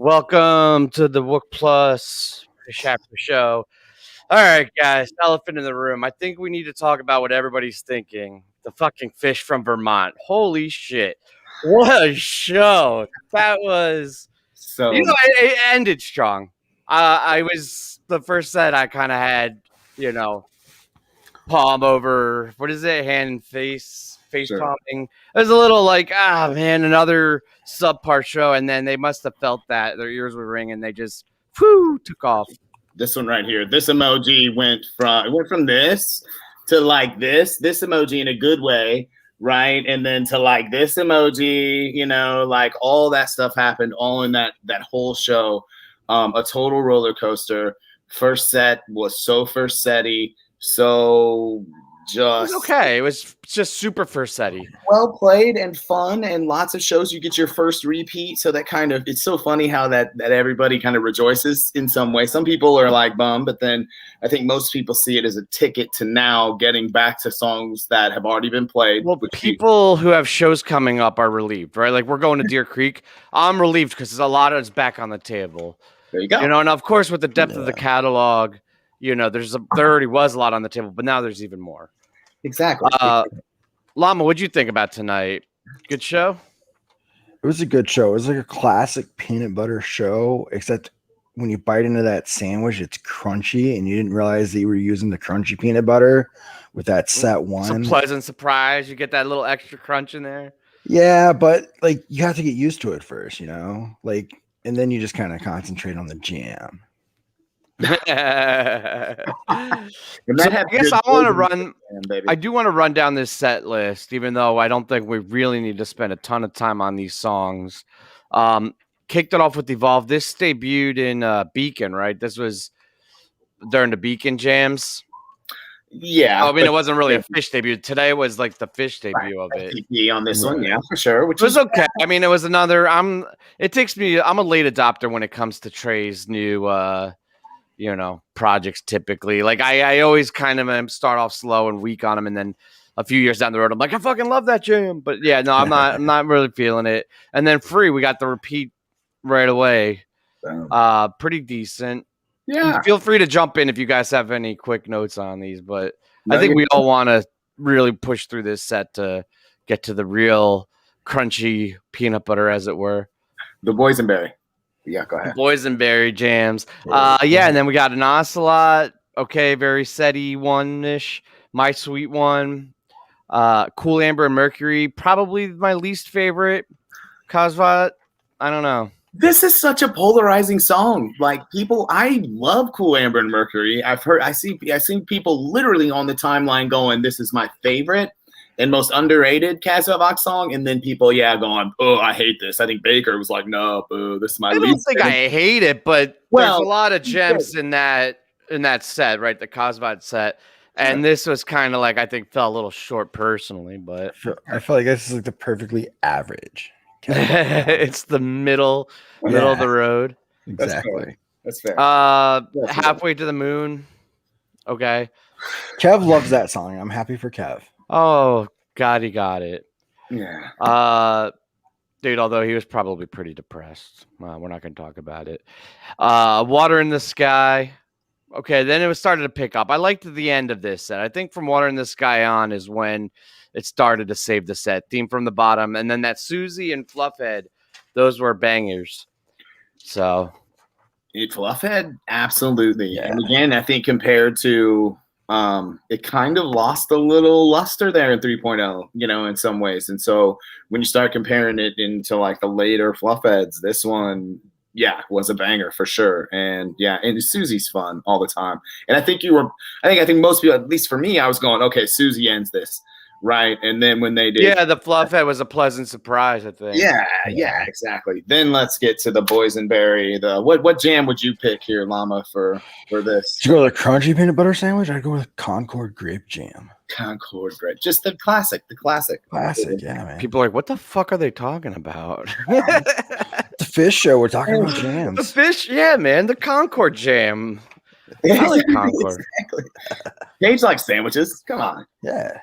Welcome to the Wook Plus Phish After Show. All right, guys, elephant in the room. I think we need to talk about what everybody's thinking. The fucking Phish from Vermont. Holy shit. What a show. That was, So it ended strong. I was, the first set I kind of had, you know, palm over, what is it, hand and face sure. palming. It was a little like, man, another subpar show, and then they must have felt that their ears were ringing. They just took off. This one right here, this emoji went from this to like this emoji in a good way, right? And then to like this emoji, like all that stuff happened all in that whole show. A total roller coaster. First set was so first setty, so just Okay, it was just super first setty. Well played and fun, and lots of shows you get your first repeat. So that kind of, it's so funny how that everybody kind of rejoices in some way. Some people are like bummed, but then I think most people see it as a ticket to now getting back to songs that have already been played. Well, people who have shows coming up are relieved, right? Like we're going to Deer Creek. I'm relieved because a lot of it's back on the table. There you go. And of course, with the depth of the catalog, there already was a lot on the table, but now there's even more. Exactly. Llama, what'd you think about tonight? Good show? It was a good show. It was like a classic peanut butter show, except when you bite into that sandwich, it's crunchy, and you didn't realize that you were using the crunchy peanut butter with that set one. It's a pleasant surprise. You get that little extra crunch in there. Yeah, but like you have to get used to it first, like, and then you just kind of concentrate on the jam. I guess I want to run. I do want to run down this set list, even though I don't think we really need to spend a ton of time on these songs. Kicked it off with Evolve. This debuted in Beacon, right? This was during the Beacon jams. Yeah, I mean, it wasn't really a Phish debut. Today was like the Phish debut of it. On this one, yeah, for sure. Which was okay. I mean, it was another. I'm a late adopter when it comes to Trey's new projects typically. Like I always kind of start off slow and weak on them, and then a few years down the road, I'm like, I fucking love that jam. But yeah, no, I'm not really feeling it. And then Free, we got the repeat right away. Pretty decent. Yeah. Feel free to jump in if you guys have any quick notes on these, but I think we all want to really push through this set to get to the real crunchy peanut butter, as it were. The boysenberry. Yeah, go ahead. Boysenberry jams. And then we got an Ocelot. Okay, very setty one-ish. My Sweet One. Cool Amber and Mercury. Probably my least favorite. Cosvat. I don't know. This is such a polarizing song. Like I love Cool Amber and Mercury. I've seen people literally on the timeline going, "This is my favorite and most underrated Kazavok song," and then people, going, "Oh, I hate this." I think Baker was like, "No, boo, this is my least." I don't think I hate it, but there's a lot of gems in that set, right? The Cosvat set, and this was kind of like, I think, fell a little short personally, but I feel like this is like the perfectly average. It's the middle of the road. Exactly. That's fair. Halfway to the Moon. Okay. Kev loves that song. I'm happy for Kev. Oh God, he got it. Yeah. Dude, although he was probably pretty depressed. We're not going to talk about it. Water in the Sky. Okay, then it started to pick up. I liked the end of this set. I think from Water in the Sky on is when it started to save the set. Theme from the Bottom, and then that Susie and Fluffhead, those were bangers. So, Fluffhead, absolutely. Yeah. And again, I think compared to it kind of lost a little luster there in 3.0, in some ways. And so when you start comparing it into like the later Fluffheads, this one, was a banger for sure. And and Susie's fun all the time. And I think most people, at least for me, I was going, okay, Susie ends this. Right. And then when they did. Yeah, the Fluffhead was a pleasant surprise, I think. Yeah, exactly. Then let's get to the Boysenberry. What jam would you pick here, Llama, for this? To go with a crunchy peanut butter sandwich, I'd go with Concord Grape Jam. Concord Grape. Just the classic. Classic, yeah, man. People are like, what the fuck are they talking about? The Phish show, we're talking about jams. The Phish, yeah, man. The Concord jam. I like Concord. Exactly. Paige likes sandwiches. Come on. Yeah.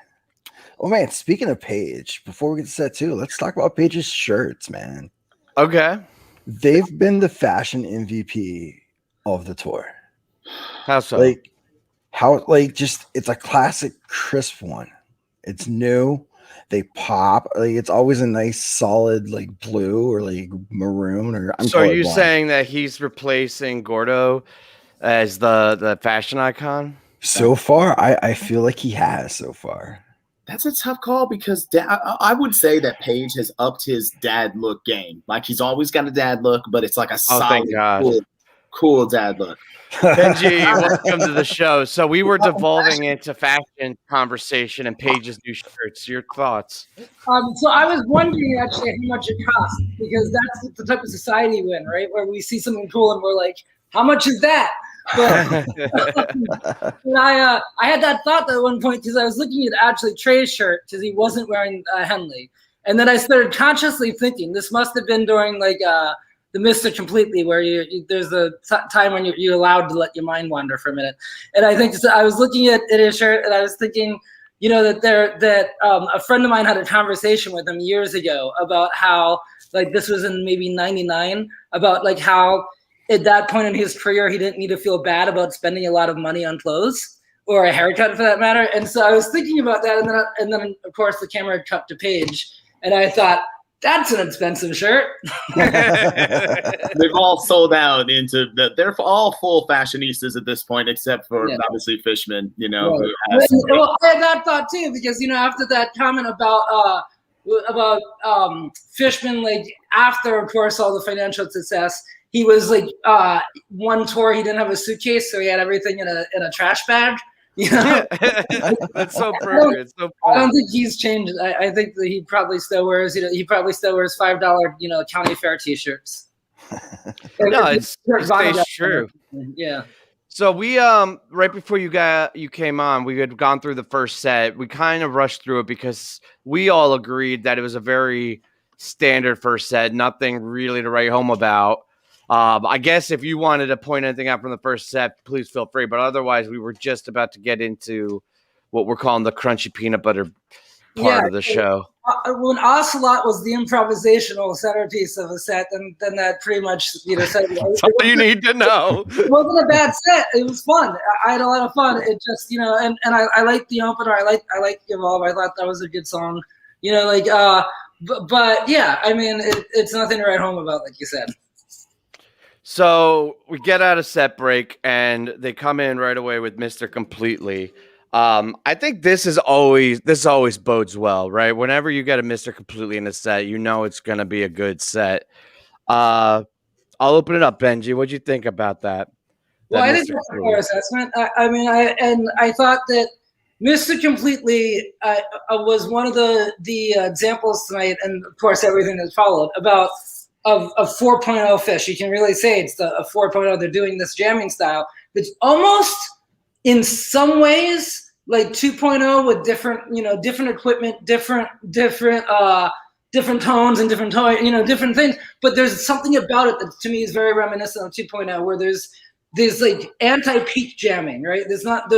Oh man, speaking of Paige, before we get to set two, let's talk about Paige's shirts, man. Okay. they've been the fashion MVP of the tour. How so? Just it's a classic crisp one. It's new. They pop. Like it's always a nice solid like blue or like maroon or. So are you saying that he's replacing Gordo as the fashion icon? So far, I feel like he has so far. That's a tough call because I would say that Page has upped his dad look game. Like he's always got a dad look, but it's like a solid, cool dad look. Benji, welcome to the show. So we were devolving into fashion conversation and Paige's new shirts. Your thoughts? So I was wondering actually how much it costs, because that's the type of society we're in, right? Where we see something cool and we're like, how much is that? But and I had that thought at one point because I was looking at actually Trey's shirt because he wasn't wearing Henley. And then I started consciously thinking this must have been during like the Mr. Completely, where there's a time when you're allowed to let your mind wander for a minute. And I think I was looking at his shirt and I was thinking, you know, that a friend of mine had a conversation with him years ago about how, like, this was in maybe 99, about like how at that point in his career, he didn't need to feel bad about spending a lot of money on clothes or a haircut for that matter. And so I was thinking about that. And then of course the camera cut to Paige and I thought, that's an expensive shirt. They've all sold out into that. They're all full fashionistas at this point, except for obviously Fishman, you know. Right. Well, I had that thought too, because, you know, after that comment about Fishman, like after, of course, all the financial success, he was like one tour, he didn't have a suitcase, so he had everything in a trash bag. You know? That's so perfect. I don't think he's changed. I think that he probably still wears, you know, $5, you know, county fair T-shirts. No, it's true. Yeah. So we right before you came on, we had gone through the first set. We kind of rushed through it because we all agreed that it was a very standard first set, nothing really to write home about. I guess if you wanted to point anything out from the first set, please feel free. But otherwise, we were just about to get into what we're calling the crunchy peanut butter part of the show. When Ocelot was the improvisational centerpiece of a set, then that pretty much, you know, said that's all you need to know. It wasn't a bad set. It was fun. I had a lot of fun. It just, you know, and I liked the opener. I liked Evolve. I thought that was a good song. You know, like, but yeah, I mean, it's nothing to write home about, like you said. So we get out of set break and they come in right away with Mr. Completely. I think this always bodes well, right? Whenever you get a Mr. Completely in a set, you know it's going to be a good set. I'll open it up, Benji. What'd you think about that? Well, I think that's a fair assessment. I thought that Mr. Completely was one of the examples tonight, and of course everything that followed about of 4.0 Phish. You can really say it's a 4.0. They're doing this jamming style that's almost in some ways like 2.0 with different, you know, different equipment, different tones and different you know, different things. But there's something about it that to me is very reminiscent of 2.0, where there's like anti-peak jamming, right? It's not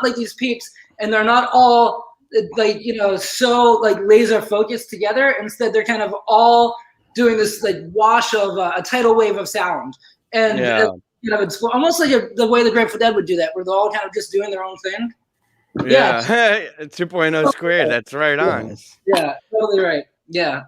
like these peaks and they're not all like, you know, so like laser focused together. Instead, they're kind of all doing this like wash of a tidal wave of sound, and you know, it's almost like the way the Grateful Dead would do that, where they're all kind of just doing their own thing. Yeah, 2.0 squared. That's right on. Yeah, totally right. Yeah,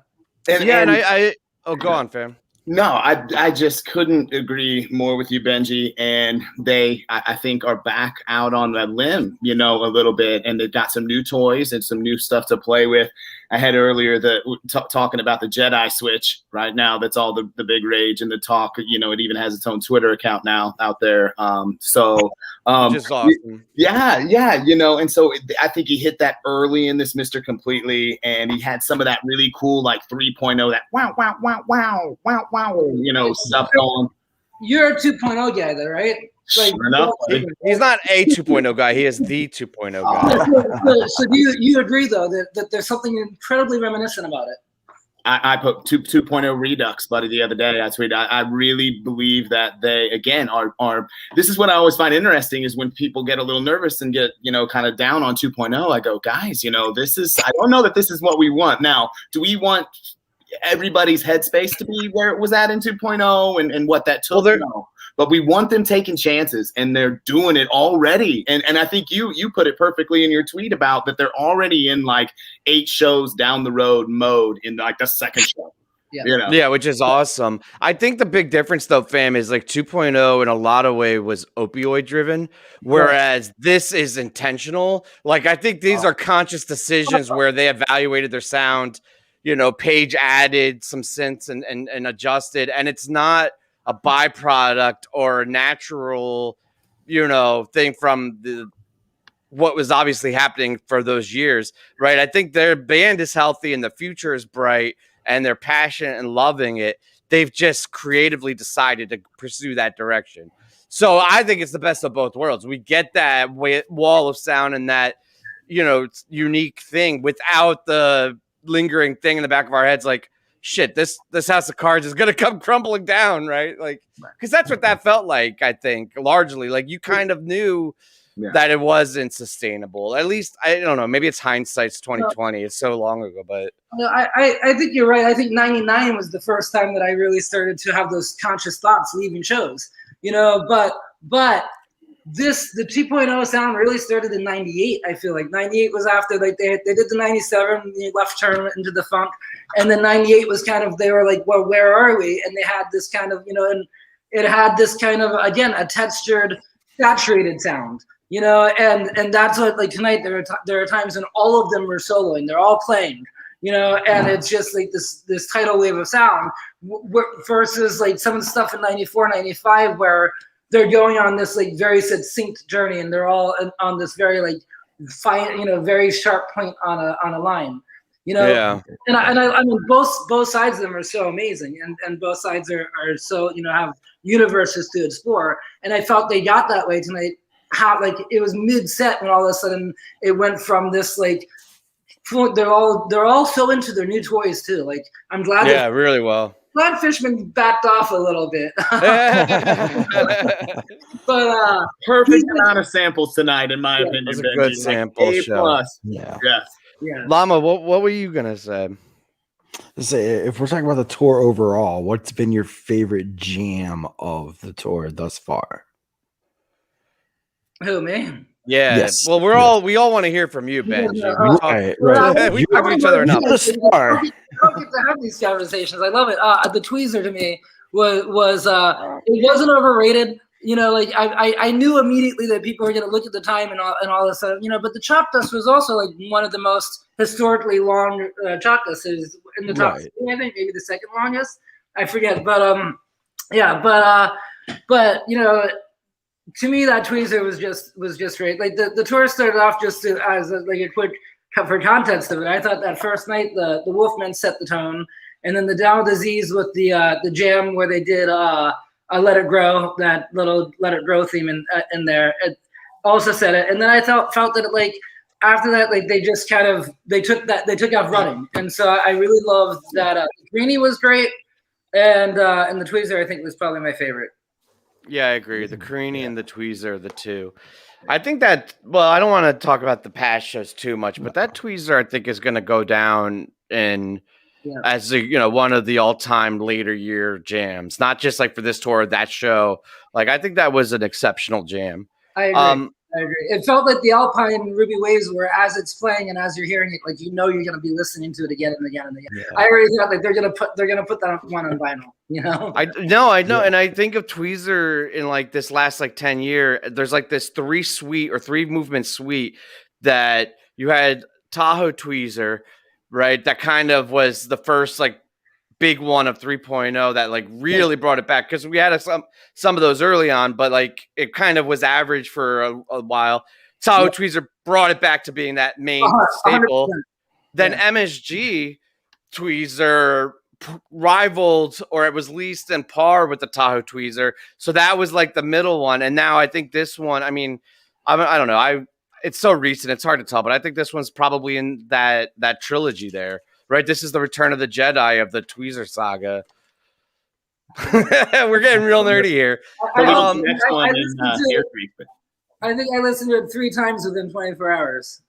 and I go on, fam. No, I just couldn't agree more with you, Benji. And they, I think, are back out on a limb, you know, a little bit. And they've got some new toys and some new stuff to play with. I had earlier talking about the Jedi Switch right now. That's all the big rage and the talk. You know, it even has its own Twitter account now out there. Which is awesome. Yeah. You know, and so I think he hit that early in this Mr. Completely, and he had some of that really cool like 3.0, that wow, you know, stuff going. You're a 2.0 guy, though, right? Like, sure enough, he's not a 2.0 guy. He is the 2.0 guy. So do you agree, though, that there's something incredibly reminiscent about it? I put 2.0 Redux, buddy, the other day. I really believe that they, again, are. This is what I always find interesting is when people get a little nervous and get, you know, kind of down on 2.0. I go, guys, you know, I don't know that this is what we want. Now, do we want everybody's headspace to be where it was at in 2.0 and what that took. Well, but we want them taking chances, and they're doing it already. And I think you put it perfectly in your tweet about that they're already in like 8 shows down the road mode in like the second show. Yeah. You know? Yeah, which is awesome. I think the big difference though, fam, is like 2.0 in a lot of ways was opioid driven, whereas this is intentional. Like I think these are conscious decisions where they evaluated their sound, you know, Page added some synths and adjusted, and it's not a byproduct or a natural, you know, thing from what was obviously happening for those years, right? I think their band is healthy and the future is bright and they're passionate and loving it. They've just creatively decided to pursue that direction. So I think it's the best of both worlds. We get that wall of sound and that, you know, unique thing without the lingering thing in the back of our heads like, shit, this house of cards is going to come crumbling down, right? Like, because that's what that felt like, I think, largely. Like, you kind of knew that it wasn't sustainable. At least, I don't know, maybe it's hindsight's 2020. It's so long ago, but no, I think you're right. I think 99 was the first time that I really started to have those conscious thoughts leaving shows, you know, but the 2.0 sound really started in 98. I feel like 98 was after like they did the 97, the left turn into the funk, and then 98 was kind of, they were like, well, where are we? And they had this kind of, you know, and it had this kind of, again, a textured, saturated sound. You know, and that's what, like, tonight there are times when all of them were soloing, they're all playing, you know, and it's just like this tidal wave of sound versus like some of the stuff in 94, 95 where they're going on this like very succinct journey and they're all on this very like fine, you know, very sharp point on a line, you know. Yeah. And I mean both sides of them are so amazing, and both sides are so, you know, have universes to explore, and I felt they got that way tonight. How like it was mid-set when all of a sudden it went from this like they're all so into their new toys too. Like I'm glad really well. Glad Fishman backed off a little bit. But perfect amount of samples tonight, in my opinion. It was a good sample show. Yeah. Yeah. Llama, what were you gonna say? If we're talking about the tour overall, what's been your favorite jam of the tour thus far? Oh man. Yeah. Yes. Well, we all want to hear from you, Benji. Right. We talk to each other enough. You're the star. I don't get to have these conversations. I love it. The tweezer to me was it wasn't overrated. You know, like I knew immediately that people were going to look at the time and all this stuff. You know, but the Chalk Dust was also like one of the most historically long Chalk Dusts in the top. Right. I think maybe the second longest. I forget, but you know. To me, that tweezer was just great. Like the tour started off just as like a quick for context of it. I thought that first night the Wolfmen set the tone, and then the Down with Disease with the jam where they did Let It Grow, that little Let It Grow theme in there. It also said it, and then I felt that it, like after that, like they just kind of they took off running, and so I really loved that. Greenie was great, and the tweezer I think was probably my favorite. Yeah, I agree. The Creanie and the Tweezer are the two. I think that, well, I don't want to talk about the past shows too much, but that Tweezer I think is going to go down as one of the all-time later year jams. Not just like for this tour, that show. Like I think that was an exceptional jam. I agree. It felt like the Alpine Ruby Waves were, as it's playing and as you're hearing it, like you know you're gonna be listening to it again and again and again. Yeah. I already thought like they're gonna put that one on vinyl. You know? I know, yeah. And I think of Tweezer in like this last like 10 year. There's like this 3 movement suite that you had Tahoe Tweezer, right? That kind of was the first like big one of 3.0 that like really brought it back, because we had some of those early on, but like it kind of was average for a while. Tahoe Tweezer brought it back to being that main staple. 100%. Then MSG Tweezer rivaled, or it was least in par with the Tahoe Tweezer, so that was like the middle one. And now I think this one, I mean, I don't know, it's so recent, it's hard to tell, but I think this one's probably in that trilogy there. Right, this is the Return of the Jedi of the Tweezer saga. We're getting real nerdy here. I think I listened to it 3 times within 24 hours.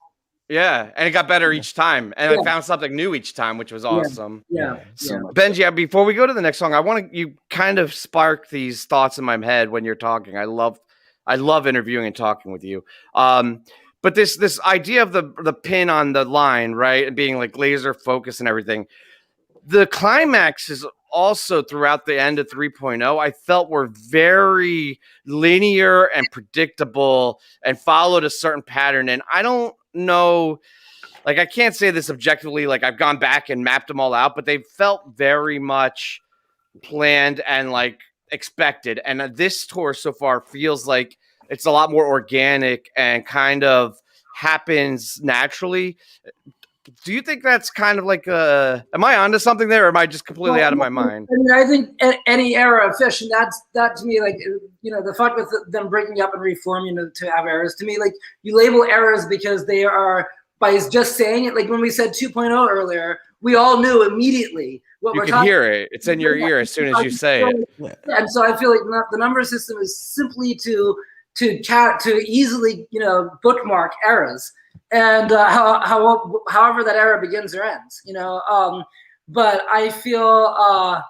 Yeah, and it got better each time, and I found something new each time, which was awesome. Yeah. So Benji, before we go to the next song, I want you kind of spark these thoughts in my head when you're talking. I love interviewing and talking with you. But this idea of the pin on the line, right, and being like laser focused and everything. The climax is also throughout the end of 3.0, I felt were very linear and predictable and followed a certain pattern. And I don't know, like, I can't say this objectively, like I've gone back and mapped them all out, but they felt very much planned and like expected. And this tour so far feels like it's a lot more organic and kind of happens naturally. Do you think that's kind of like am I onto something there, or am I just completely out of my mind? I mean, I think any era of Phish, and that to me, like, the fuck with them breaking up and reforming to have eras, to me, like, you label eras because they are, by just saying it, like when we said 2.0 earlier, we all knew immediately what you can hear it. It's in your ear as soon as you say it. And so I feel like the number system is simply to easily, bookmark eras. And however that era begins or ends, but I feel, I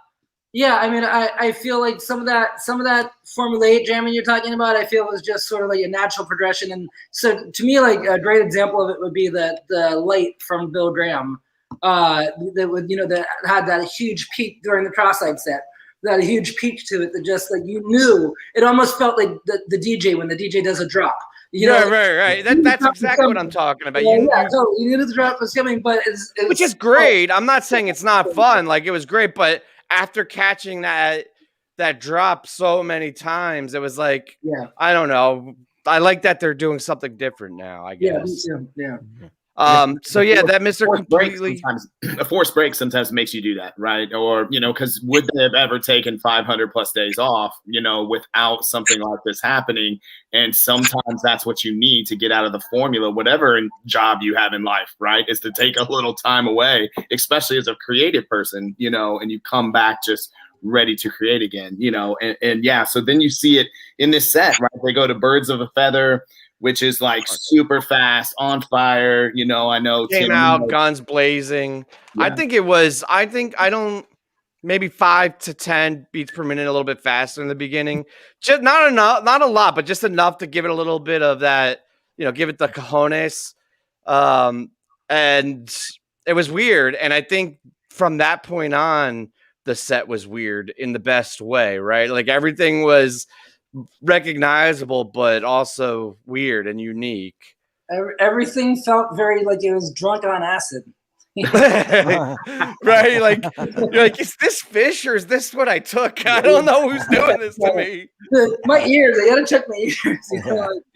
feel like some of that formulaic jamming you're talking about, I feel was just sort of like a natural progression. And so to me, like a great example of it would be the Light from Bill Graham, that had that huge peak during the Cross-Eyed set. That a huge peak to it that just like you knew, it almost felt like the DJ when the DJ does a drop. Right. That's exactly what I'm talking about. You knew the drop was coming, but which is great. I'm not saying it's not fun. Like, it was great, but after catching that drop so many times, it was like, I don't know. I like that they're doing something different now, I guess. Yeah. That Mr. Completely a forced break sometimes makes you do that, right? Or, because would they have ever taken 500 plus days off, without something like this happening? And sometimes that's what you need to get out of the formula, whatever job you have in life, right? Is to take a little time away, especially as a creative person, and you come back just ready to create again, so then you see it in this set, right? They go to Birds of a Feather, which is like super fast, on fire. I know came out, guns blazing. Yeah. Maybe 5 to 10 beats per minute, a little bit faster in the beginning. Just not a lot, but just enough to give it a little bit of that, give it the cojones. And it was weird. And I think from that point on, the set was weird in the best way, right? Like everything was recognizable, but also weird and unique. Everything felt very like it was drunk on acid. Right? Like, you're like, is this Phish or is this what I took? I don't know who's doing this to me. My ears, I gotta check my ears.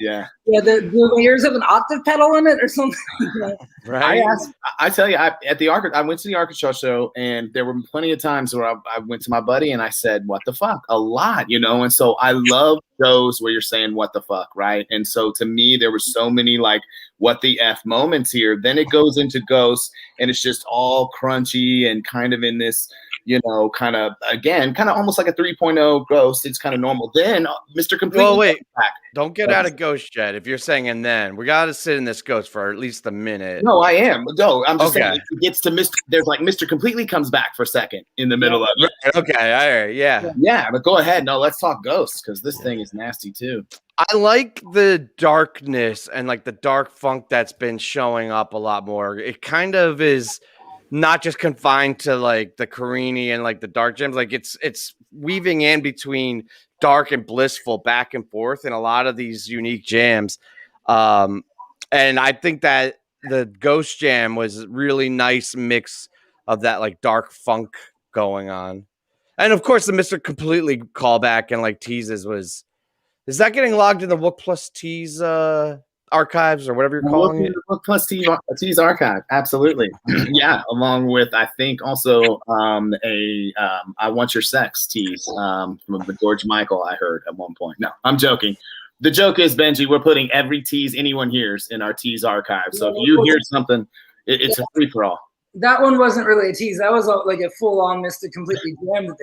Yeah. Do my ears have an octave pedal in it or something? Right. I tell you, I went to the orchestra show, and there were plenty of times where I went to my buddy and I said, "What the fuck?" a lot, and so I love shows where you're saying "what the fuck," right? And so to me, there were so many like "what the f" moments here. Then it goes into Ghost, and it's just all crunchy and kind of in this, kind of almost like a 3.0 Ghost. It's kind of normal. Then Mr. Complete. Well, wait, don't get out of Ghost yet. If you're saying and then, we got to sit in this Ghost for at least a minute. No, I am. No, I'm just saying it gets to Mr. There's like Mr. Completely comes back for a second in the middle of it. Okay, all right, yeah. Yeah, but go ahead. No, let's talk Ghosts because this thing is nasty too. I like the darkness and like the dark funk that's been showing up a lot more. It kind of is not just confined to like the Carini and like the dark gems. Like it's weaving in between dark and blissful back and forth in a lot of these unique jams. And I think that the Ghost Jam was a really nice mix of that like dark funk going on. And of course the Mr. Completely callback and like teases is that getting logged in the Wook Plus Tease archives or whatever you're calling it? Wook Plus Tease archive, absolutely. Yeah, along with I think also I Want Your Sex tease from George Michael. I heard at one point. No, I'm joking. The joke is, Benji, we're putting every tease anyone hears in our tease archive. So if you hear something, it's a free for all. That one wasn't really a tease. That was like a full-on Mr. Completely jam that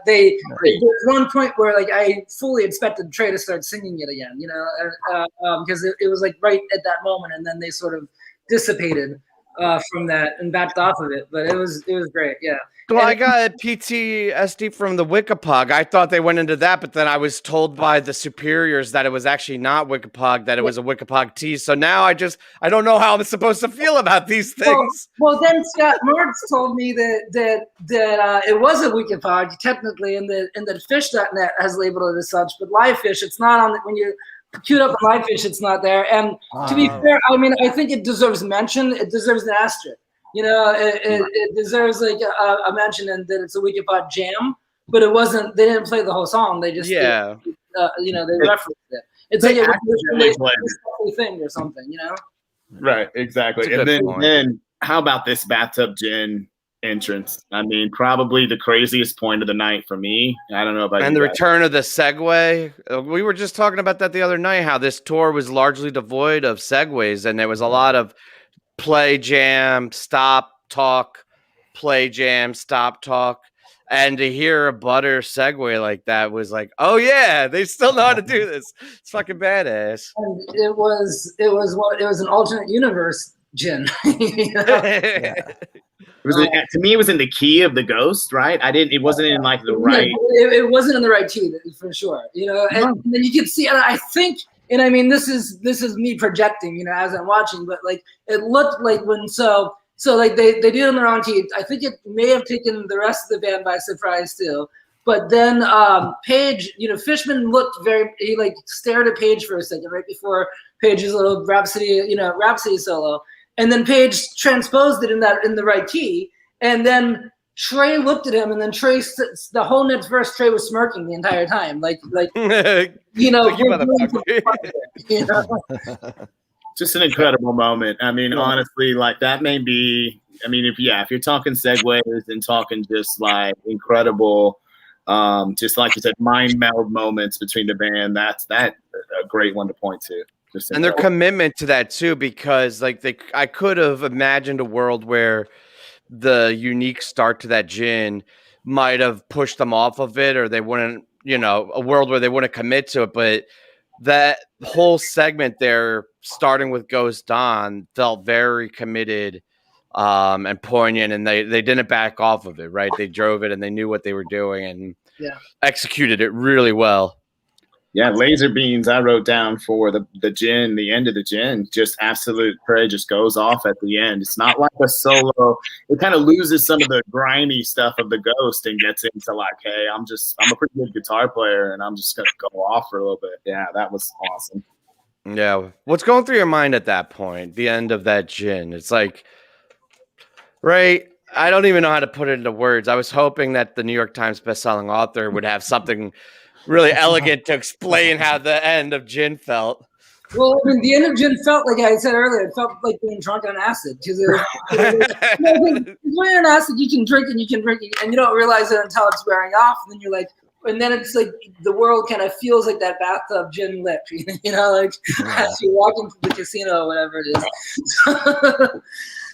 they did. There was one point where like I fully expected Trey to start singing it again. Because it was like right at that moment, and then they sort of dissipated from that and backed off of it. But it was great. Yeah. Well, And- I got PTSD from the Wickapug. I thought they went into that, but then I was told by the superiors that it was actually not Wickapug, that it was a Wickapug tease. So now I don't know how I'm supposed to feel about these things. Well, then Scott Marks told me that it was a Wickapug technically, and that Phish.net has labeled it as such, but Live Phish, it's not on when you queued up on Live Phish, it's not there. And to be fair, I mean, I think it deserves mention. It deserves an asterisk. You know, it deserves like a mention, and that it's a Wickapod jam, but it wasn't. They didn't play the whole song. They just, they referenced it. It's like a thing or something, you know. Right, exactly. And then how about this bathtub gin entrance? I mean, probably the craziest point of the night for me. I don't know about and the return of the Segway. We were just talking about that the other night. How this tour was largely devoid of segues, and there was a lot of play, jam, stop, talk, play, jam, stop, talk. And to hear a Butter segue like that was like, oh yeah, they still know how to do this. It's fucking badass. And it was an alternate universe gin. You know? Yeah. To me, it was in the key of the Ghost, right? It wasn't in like the right. It wasn't in the right key for sure. You know, and then you could see, and I think. And I mean, this is me projecting, you know, as I'm watching, but like it looked like when so like they did it on the wrong key. I think it may have taken the rest of the band by surprise too. But then Page, you know, Fishman looked he like stared at Page for a second right before Page's little Rhapsody solo, and then Page transposed it in the right key, and then Trey looked at him, and then the whole next verse, Trey was smirking the entire time, like you know, you know? Just an incredible moment. I mean, honestly, like that may be. I mean, if you're talking segues and talking just like incredible, just like you said, mind meld moments between the band. That's a great one to point to. And their commitment to that too, because like I could have imagined a world where the unique start to that gin might have pushed them off of it, or they wouldn't, you know, a world where they wouldn't commit to it. But that whole segment there, starting with Goes Don, felt very committed and poignant, and they didn't back off of it, right? They drove it and they knew what they were doing and executed it really well. Yeah, laser beams I wrote down for the gin, the end of the gin, just absolute prey just goes off at the end. It's not like a solo. It kind of loses some of the grimy stuff of the Ghost and gets into like, hey, I'm a pretty good guitar player and I'm just going to go off for a little bit. Yeah, that was awesome. Yeah. What's going through your mind at that point, the end of that gin? It's like, right, I don't even know how to put it into words. I was hoping that the New York Times bestselling author would have something really elegant to explain how the end of gin felt. Well, I mean, the end of gin felt like I said earlier. It felt like being drunk on acid. Because when you're on acid, you can drink and you don't realize it until it's wearing off. And then you're like, and then it's like the world kind of feels like that bathtub gin lip, you know, like as you're walking to the casino or whatever it is.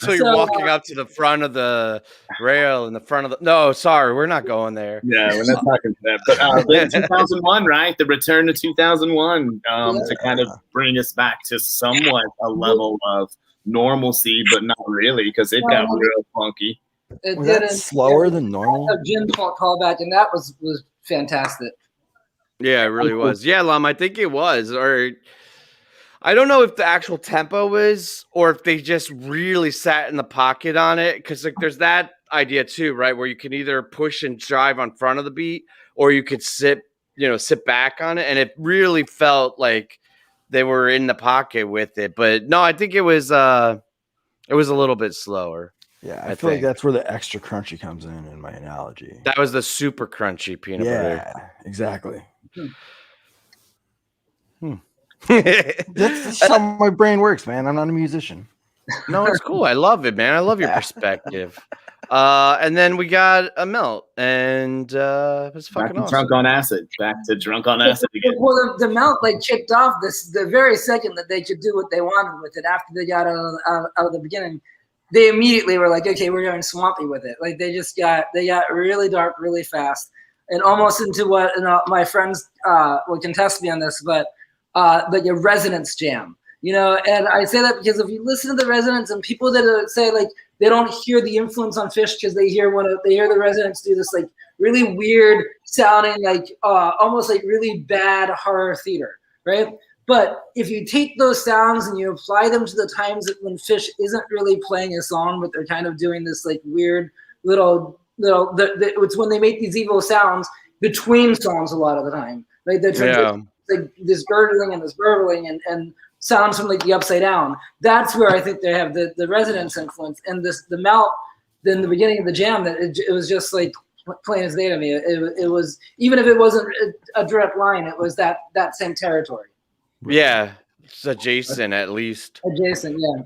So you're walking up to the front of the rail in the front of the. No, sorry, we're not going there. Yeah, we're not talking to that. But 2001, right? The return to 2001 to kind of bring us back to somewhat a level of normalcy, but not really, because it got real funky. Was that slower than normal? A gin callback, and that was fantastic. Yeah, it really was. Yeah, Lum, I think it was, or. I don't know if the actual tempo was, or if they just really sat in the pocket on it. Because like, there's that idea too, right? Where you can either push and drive on front of the beat, or you could sit back on it. And it really felt like they were in the pocket with it. But no, I think it was a little bit slower. Yeah, I feel like that's where the extra crunchy comes in my analogy. That was the super crunchy peanut butter. Yeah, exactly. That's how my brain works, man. I'm not a musician. No, it's cool. I love it, man. I love your perspective. And then we got a melt, and it was fucking awesome. Drunk on acid. Back to drunk on acid again. Well, the melt like kicked off the very second that they could do what they wanted with it. After they got out of the beginning, they immediately were like, okay, we're going swampy with it. Like they got really dark really fast, and almost into what my friends will contest me on this, but like a resonance jam. And I say that because if you listen to the Residents and people that say like they don't hear the influence on Phish because they hear the Residents do this like really weird sounding like almost like really bad horror theater, right? But if you take those sounds and you apply them to the times that when Phish isn't really playing a song, but they're kind of doing this like weird little it's when they make these evil sounds between songs a lot of the time. Like they're like this gurgling and this burbling and sounds from like the Upside Down. That's where I think they have the Residents influence. And the melt in the beginning of the jam, that it was just like plain as day to me. It was, even if it wasn't a direct line, it was that same territory. Yeah, it's adjacent at least. Adjacent, yeah.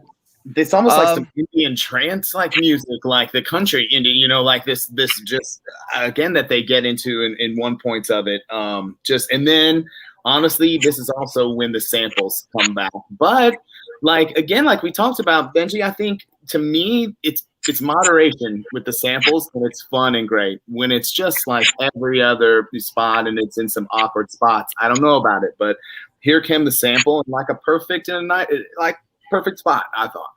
It's almost like some Indian trance like music, like the country Indian, like this just again that they get into in one point of it. And then honestly, this is also when the samples come back. But like again, like we talked about, Benji, I think to me it's moderation with the samples, and it's fun and great. When it's just like every other spot and it's in some awkward spots, I don't know about it, but here came the sample and like a perfect spot, I thought.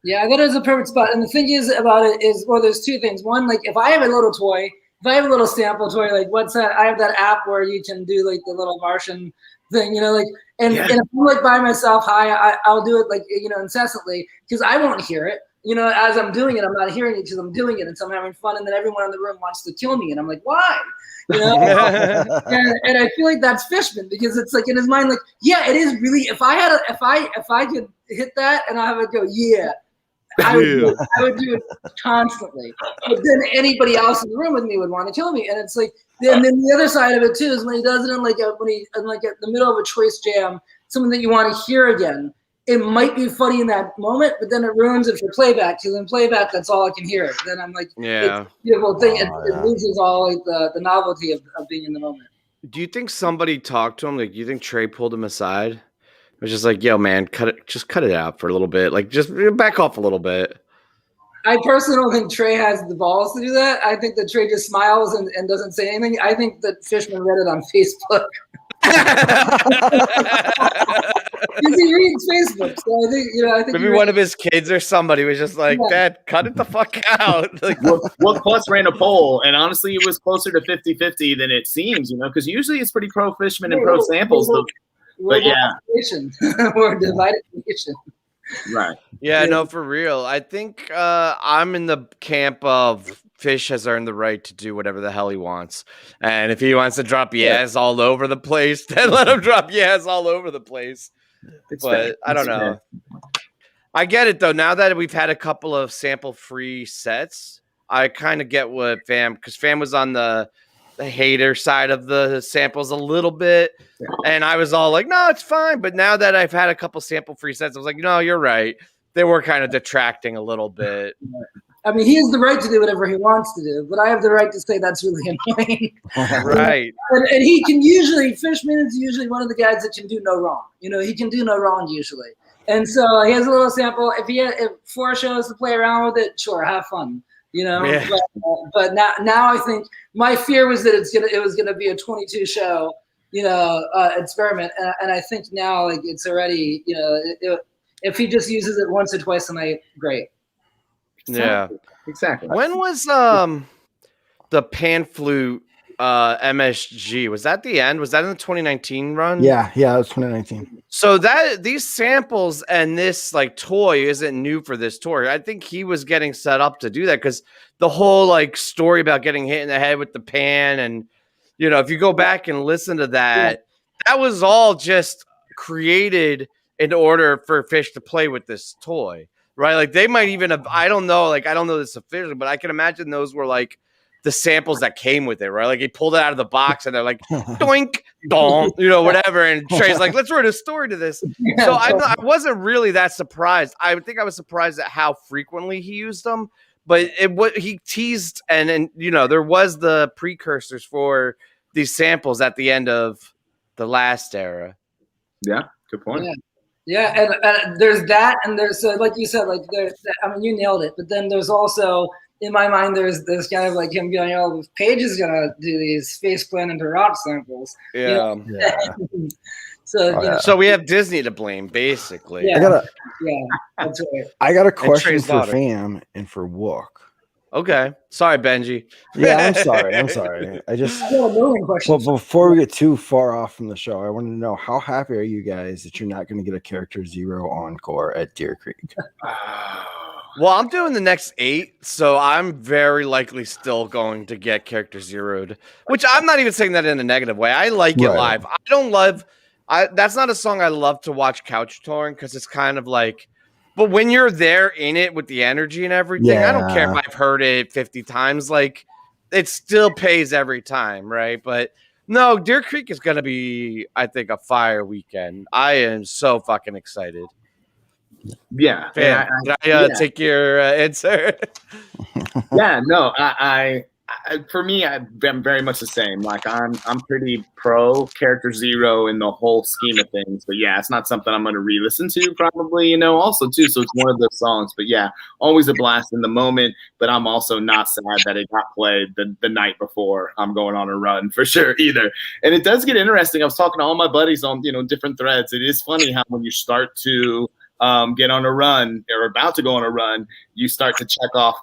Yeah, I thought it was a perfect spot. And the thing is about it is, well, there's two things. One, like if I have a little toy, if I have a little sample toy, like what's that? I have that app where you can do like the little Martian thing, and if I'm like by myself, I'll do it like, incessantly because I won't hear it. As I'm doing it, I'm not hearing it because I'm doing it and so I'm having fun. And then everyone in the room wants to kill me. And I'm like, why? and I feel like that's Fishman because it's like in his mind, like, yeah, it is really, if I could hit that and I would go, yeah, I would do it constantly. But then anybody else in the room with me would want to kill me. And it's like, and then the other side of it too is when he does it in at the middle of a choice jam, something that you want to hear again. It might be funny in that moment, but then it ruins it for playback. Because in playback, that's all I can hear. Then I'm like, it's a beautiful thing. It loses all like the novelty of being in the moment. Do you think somebody talked to him? Like, do you think Trey pulled him aside? It was just like, yo, man, just cut it out for a little bit. Like, just back off a little bit. I personally don't think Trey has the balls to do that. I think that Trey just smiles and doesn't say anything. I think that Fishman read it on Facebook. Because he reads Facebook, so I think maybe one of his kids or somebody was just like, Dad, cut it the fuck out. Like, Wook Plus ran a poll, and honestly, it was closer to 50-50 than it seems, because usually it's pretty pro Fishman and pro samples. But yeah, we're a divided nation. Right. Yeah, no, for real. I think I'm in the camp of Phish has earned the right to do whatever the hell he wants. And if he wants to drop yes all over the place, then let him drop yes all over the place. But I don't know. I get it, though. Now that we've had a couple of sample-free sets, I kind of get what because Fam was on the hater side of the samples a little bit. Yeah. And I was all like, no, it's fine. But now that I've had a couple sample-free sets, I was like, no, you're right. They were kind of detracting a little bit. I mean, he has the right to do whatever he wants to do, but I have the right to say that's really annoying. Right. And he can usually, Fishman is usually one of the guys that can do no wrong. He can do no wrong usually. And so he has a little sample. If 4 shows to play around with it, sure, have fun. Yeah. But now I think my fear was that it was gonna be a 22 show, experiment. And I think now like it's already, if he just uses it once or twice a night, great. Yeah, exactly. When was the pan flute MSG? Was that the end? Was that in the 2019 run? Yeah, it was 2019. So these samples and this like toy isn't new for this tour. I think he was getting set up to do that because the whole like story about getting hit in the head with the pan and if you go back and listen to that, that was all just created in order for Phish to play with this toy. Right, like they might even have. I don't know this officially, but I can imagine those were like the samples that came with it, right? Like he pulled it out of the box, and they're like, doink, donk, whatever. And Trey's like, let's write a story to this. So I wasn't really that surprised. I think I was surprised at how frequently he used them, but he teased, and there was the precursors for these samples at the end of the last era. Yeah, good point. Yeah, and there's that, and there's like you said, like you nailed it. But then there's also in my mind, there's kind of like him going, "Oh, Page is gonna do these face plan into rock samples." Yeah. So, So we have Disney to blame, basically. Yeah. That's right. I got a question Trey's for daughter. Fam and for Wook. Okay. Sorry, Benji. Yeah, I'm sorry. I just I got a million well, questions. before we get too far off from the show, I wanted to know how happy are you guys that you're not going to get a character 0 encore at Deer Creek? Well, I'm doing the next 8, so I'm very likely still going to get character 0'd, which I'm not even saying that in a negative way. I like it Right. live. I don't love that's not a song I love to watch couch touring because it's kind of like, but when you're there in it with the energy and everything, I don't care if I've heard it 50 times, like it still pays every time, right? But no, Deer Creek is going to be, I think, a fire weekend. I am so fucking excited. Yeah. Fam, can I take your answer? Yeah, no, I for me, I'm very much the same. Like I'm pretty pro character 0 in the whole scheme of things. But yeah, it's not something I'm going to re-listen to probably, also too. So it's one of those songs. But yeah, always a blast in the moment. But I'm also not sad that it got played the night before I'm going on a run for sure either. And it does get interesting. I was talking to all my buddies on different threads. It is funny how when you start to get on a run or about to go on a run, you start to check off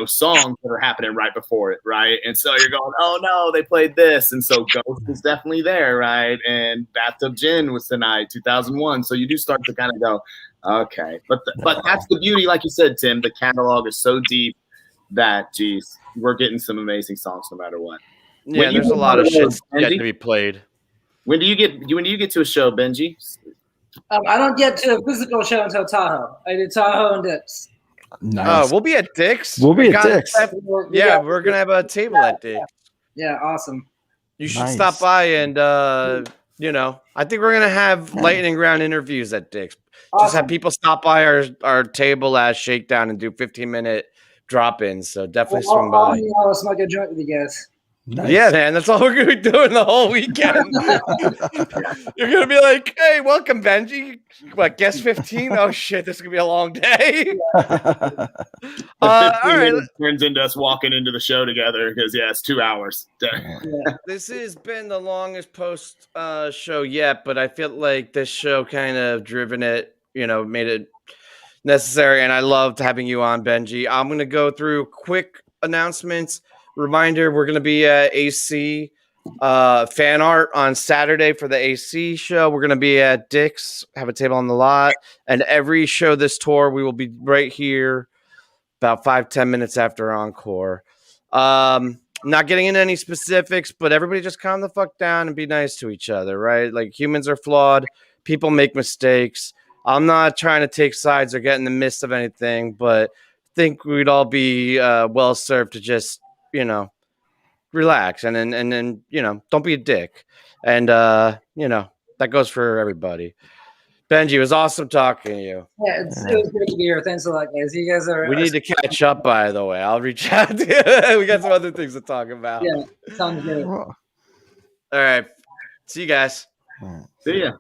songs that are happening right before it, right? And so you're going, oh no, they played this. And so Ghost is definitely there, right? And Bathtub Gin was tonight, 2001. So you do start to kind of go, okay. But that's the beauty, like you said, Tim, the catalog is so deep that, geez, we're getting some amazing songs no matter what. Yeah, there's a lot of shit yet to be played. When do you get to a show, Benji? I don't get to a physical show until Tahoe. I did Tahoe and Dips. Nice. We'll be at Dick's. We'll be at Dick's. Yeah, we're gonna have a table at Dick's. Yeah, awesome. You should stop by and I think we're gonna have lightning round interviews at Dick's. Awesome. Just have people stop by our table at Shakedown and do 15-minute drop-ins. So definitely swing by. I'll smoke a joint with you guys. Nice. Yeah, man, that's all we're gonna be doing the whole weekend. You're gonna be like, "Hey, welcome, Benji. What, guest 15? Oh shit, this is gonna be a long day." All right, turns into us walking into the show together because it's 2 hours. This has been the longest post show yet, but I feel like this show kind of driven it, made it necessary, and I loved having you on, Benji. I'm gonna go through quick announcements. Reminder, we're going to be at AC fan art on Saturday for the AC show. We're going to be at Dick's, have a table on the lot. And every show this tour, we will be right here about 5-10 minutes after encore. Not getting into any specifics, but everybody just calm the fuck down and be nice to each other, right? Like, humans are flawed. People make mistakes. I'm not trying to take sides or get in the midst of anything, but I think we'd all be well served to just relax and then don't be a dick. And that goes for everybody. Benji, it was awesome talking to you. Yeah, it was great to be here. Thanks a lot, guys. You guys are. We need to catch up, by the way. I'll reach out to you. We got some other things to talk about. Yeah, sounds great. All right. See you guys. See ya.